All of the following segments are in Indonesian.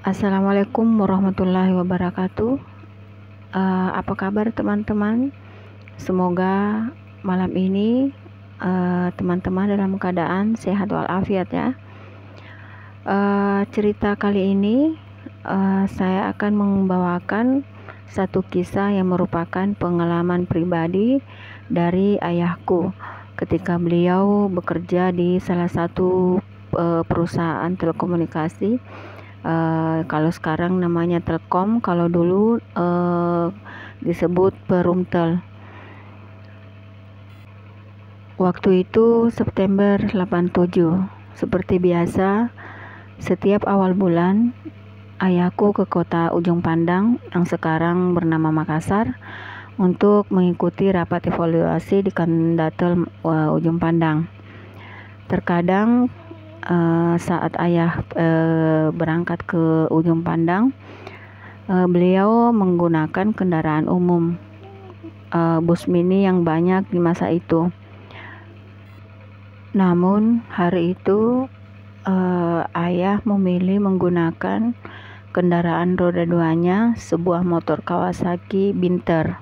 Assalamualaikum warahmatullahi wabarakatuh. Apa kabar teman-teman? Semoga malam ini teman-teman dalam keadaan sehat walafiat ya. Cerita kali ini saya akan membawakan satu kisah yang merupakan pengalaman pribadi dari ayahku ketika beliau bekerja di salah satu perusahaan telekomunikasi. Kalau sekarang namanya Telkom, kalau dulu disebut Perumtel. Waktu itu September 87. Seperti biasa, setiap awal bulan ayahku ke kota Ujung Pandang yang sekarang bernama Makassar untuk mengikuti rapat evaluasi di Kandatel Ujung Pandang. Terkadang saat ayah berangkat ke Ujung Pandang, beliau menggunakan kendaraan umum, bus mini yang banyak di masa itu. Namun hari itu ayah memilih menggunakan kendaraan roda duanya, sebuah motor Kawasaki Binter.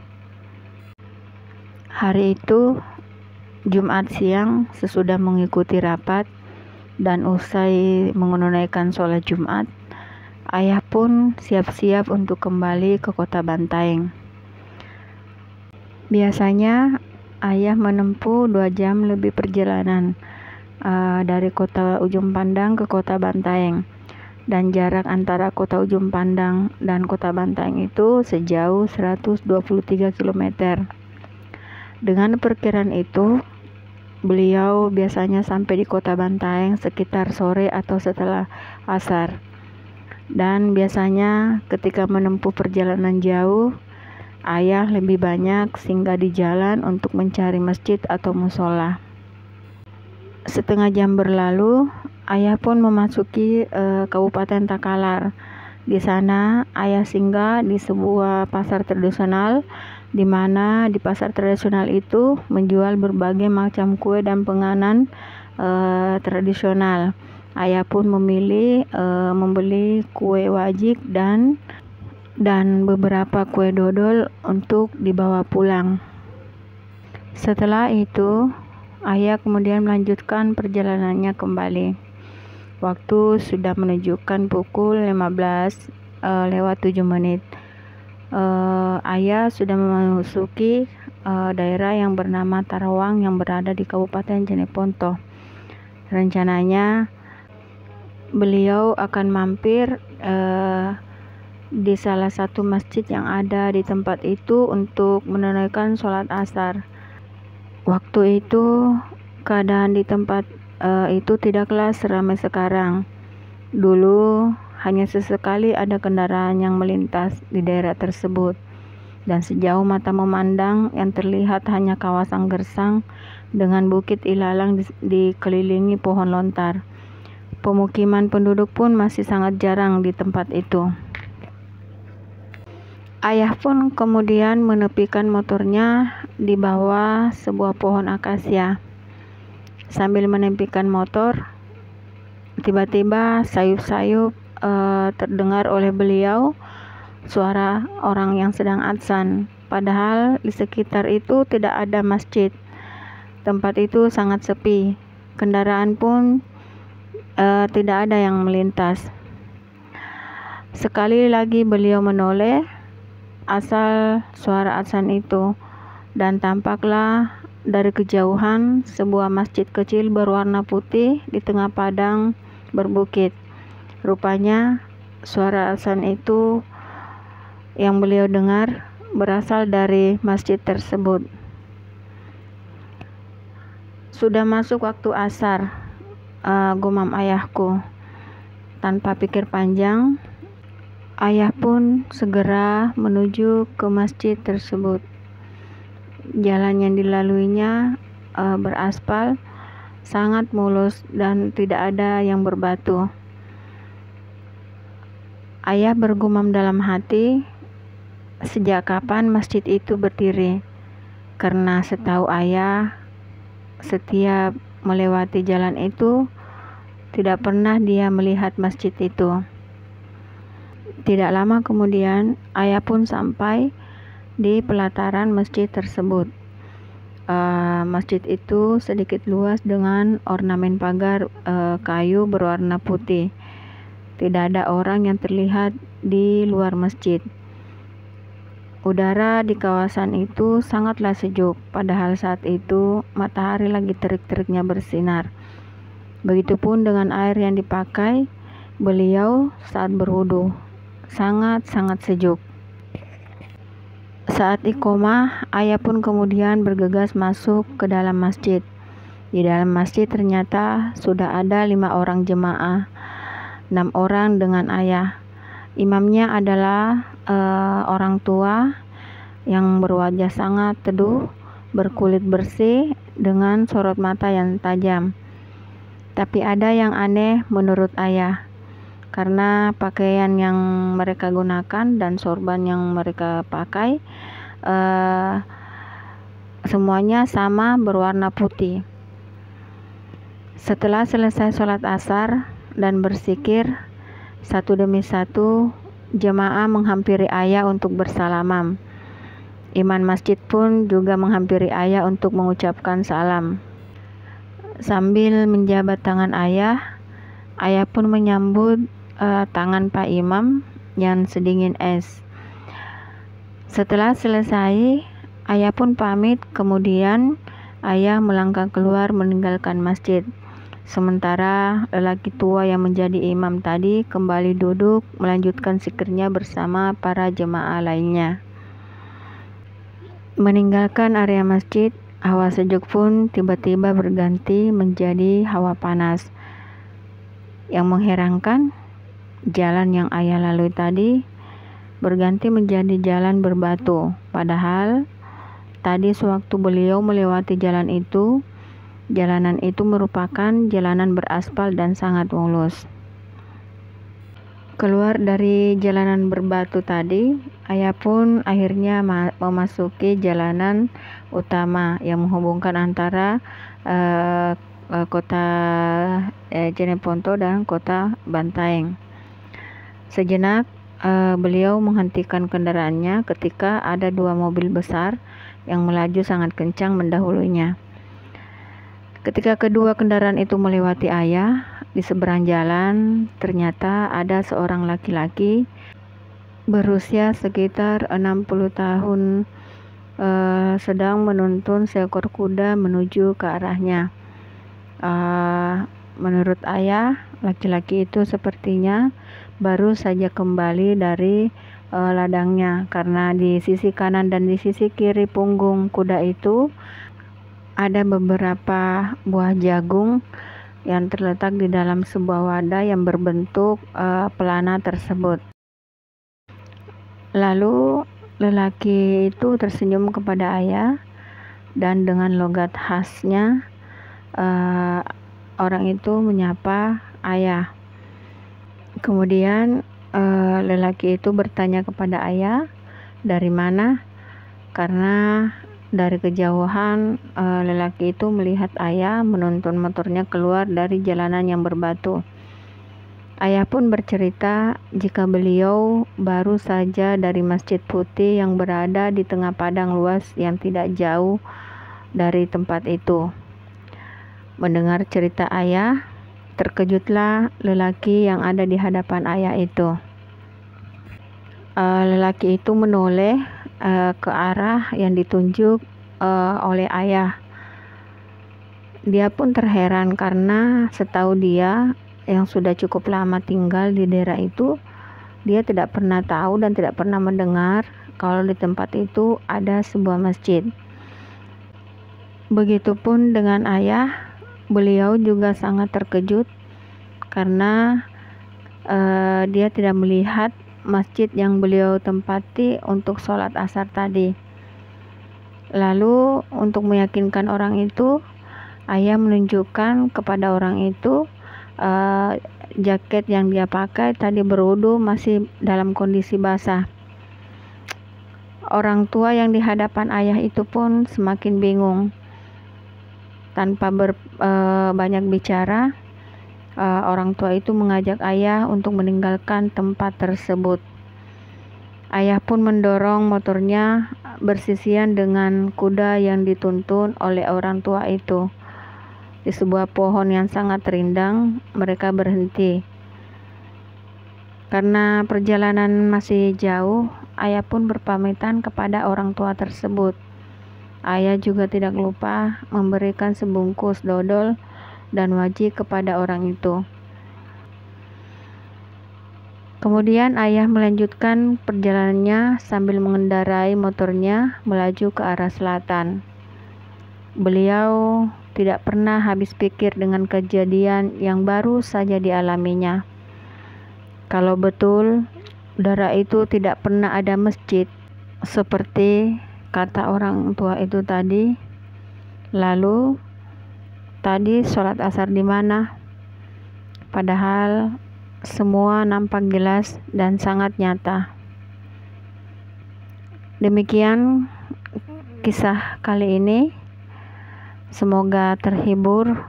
Hari itu Jumat siang, sesudah mengikuti rapat dan usai menunaikan sholat Jumat, ayah pun siap-siap untuk kembali ke kota Bantaeng. Biasanya ayah menempuh 2 jam lebih perjalanan dari kota Ujung Pandang ke kota Bantaeng, dan jarak antara kota Ujung Pandang dan kota Bantaeng itu sejauh 123 km. Dengan perkiraan itu, beliau biasanya sampai di kota Bantaeng sekitar sore atau setelah asar. Dan biasanya ketika menempuh perjalanan jauh, ayah lebih banyak singgah di jalan untuk mencari masjid atau musola. Setengah jam berlalu, ayah pun memasuki Kabupaten Takalar. Di sana ayah singgah di sebuah pasar tradisional, di mana di pasar tradisional itu menjual berbagai macam kue dan penganan tradisional. Ayah pun memilih membeli kue wajik dan beberapa kue dodol untuk dibawa pulang. Setelah itu, ayah kemudian melanjutkan perjalanannya kembali. Waktu sudah menunjukkan pukul 15 lewat 7 menit. Ayah sudah memasuki daerah yang bernama Tarawang yang berada di Kabupaten Jeneponto. Rencananya beliau akan mampir di salah satu masjid yang ada di tempat itu untuk menunaikan sholat asar. Waktu itu keadaan di tempat itu tidaklah seramai sekarang. Dulu hanya sesekali ada kendaraan yang melintas di daerah tersebut, dan sejauh mata memandang yang terlihat hanya kawasan gersang dengan bukit ilalang dikelilingi pohon lontar. Pemukiman penduduk pun masih sangat jarang di tempat itu. Ayah pun kemudian menepikan motornya di bawah sebuah pohon akasia. Sambil menepikan motor, tiba-tiba sayup-sayup terdengar oleh beliau suara orang yang sedang adzan. Padahal di sekitar itu tidak ada masjid. Tempat itu sangat sepi. Kendaraan pun tidak ada yang melintas. Sekali lagi beliau menoleh asal suara adzan itu, dan tampaklah dari kejauhan sebuah masjid kecil berwarna putih di tengah padang berbukit. Rupanya suara adzan itu yang beliau dengar berasal dari masjid tersebut. Sudah masuk waktu asar, gumam ayahku. Tanpa pikir panjang, ayah pun segera menuju ke masjid tersebut. Jalan yang dilaluinya beraspal, sangat mulus dan tidak ada yang berbatu. Ayah bergumam dalam hati, sejak kapan masjid itu berdiri? Karena setahu ayah, setiap melewati jalan itu tidak pernah dia melihat masjid itu. Tidak lama kemudian, ayah pun sampai di pelataran masjid tersebut. Masjid itu sedikit luas dengan ornamen pagar kayu berwarna putih. Tidak ada orang yang terlihat di luar masjid. Udara di kawasan itu sangatlah sejuk, padahal saat itu matahari lagi terik-teriknya bersinar. Begitupun dengan air yang dipakai beliau saat berwudu, sangat-sangat sejuk. Saat iqomah, ayah pun kemudian bergegas masuk ke dalam masjid. Di dalam masjid ternyata sudah ada 5 orang jemaah, 6 orang dengan ayah. Imamnya adalah orang tua yang berwajah sangat teduh, berkulit bersih dengan sorot mata yang tajam. Tapi ada yang aneh menurut ayah, karena pakaian yang mereka gunakan dan sorban yang mereka pakai semuanya sama berwarna putih. Setelah selesai sholat asar dan berzikir, satu demi satu jemaah menghampiri ayah untuk bersalaman. Imam masjid pun juga menghampiri ayah untuk mengucapkan salam. Sambil menjabat tangan ayah pun menyambut tangan Pak Imam yang sedingin es. Setelah selesai, ayah pun pamit, kemudian ayah melangkah keluar meninggalkan masjid. Sementara lelaki tua yang menjadi imam tadi kembali duduk melanjutkan zikirnya bersama para jemaah lainnya. Meninggalkan area masjid, hawa sejuk pun tiba-tiba berganti menjadi hawa panas. Yang mengherankan, jalan yang ayah lalui tadi berganti menjadi jalan berbatu. Padahal tadi sewaktu beliau melewati jalanan itu merupakan jalanan beraspal dan sangat mulus. Keluar dari jalanan berbatu tadi, ayah pun akhirnya memasuki jalanan utama yang menghubungkan antara kota Jeneponto dan kota Bantaeng. Sejenak beliau menghentikan kendaraannya ketika ada 2 mobil besar yang melaju sangat kencang mendahulunya. Ketika kedua kendaraan itu melewati ayah, di seberang jalan ternyata ada seorang laki-laki berusia sekitar 60 tahun sedang menuntun seekor kuda menuju ke arahnya. Menurut ayah, laki-laki itu sepertinya baru saja kembali dari ladangnya, karena di sisi kanan dan di sisi kiri punggung kuda itu ada beberapa buah jagung yang terletak di dalam sebuah wadah yang berbentuk pelana tersebut. Lalu lelaki itu tersenyum kepada ayah dan dengan logat khasnya orang itu menyapa ayah. Kemudian lelaki itu bertanya kepada ayah, dari mana? Karena dari kejauhan lelaki itu melihat ayah menuntun motornya keluar dari jalanan yang berbatu. Ayah pun bercerita jika beliau baru saja dari Masjid Putih yang berada di tengah padang luas yang tidak jauh dari tempat itu. Mendengar cerita ayah, terkejutlah lelaki yang ada di hadapan ayah itu. Lelaki itu menoleh ke arah yang ditunjuk oleh ayah. Dia pun terheran karena setahu dia yang sudah cukup lama tinggal di daerah itu, dia tidak pernah tahu dan tidak pernah mendengar kalau di tempat itu ada sebuah masjid. Begitupun dengan ayah, beliau juga sangat terkejut karena dia tidak melihat masjid yang beliau tempati untuk sholat asar tadi. Lalu untuk meyakinkan orang itu, ayah menunjukkan kepada orang itu jaket yang dia pakai tadi berwudu masih dalam kondisi basah. Orang tua yang di hadapan ayah itu pun semakin bingung. Tanpa banyak bicara, orang tua itu mengajak ayah untuk meninggalkan tempat tersebut. Ayah pun mendorong motornya bersisian dengan kuda yang dituntun oleh orang tua itu. Di sebuah pohon yang sangat rindang, mereka berhenti. Karena perjalanan masih jauh, ayah pun berpamitan kepada orang tua tersebut. Ayah juga tidak lupa memberikan sebungkus dodol dan wajik kepada orang itu. Kemudian ayah melanjutkan perjalanannya sambil mengendarai motornya melaju ke arah selatan. Beliau tidak pernah habis pikir dengan kejadian yang baru saja dialaminya. Kalau betul daerah itu tidak pernah ada masjid seperti kata orang tua itu tadi, lalu tadi sholat asar di mana? Padahal semua nampak jelas dan sangat nyata. Demikian kisah kali ini. Semoga terhibur.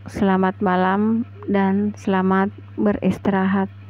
Selamat malam dan selamat beristirahat.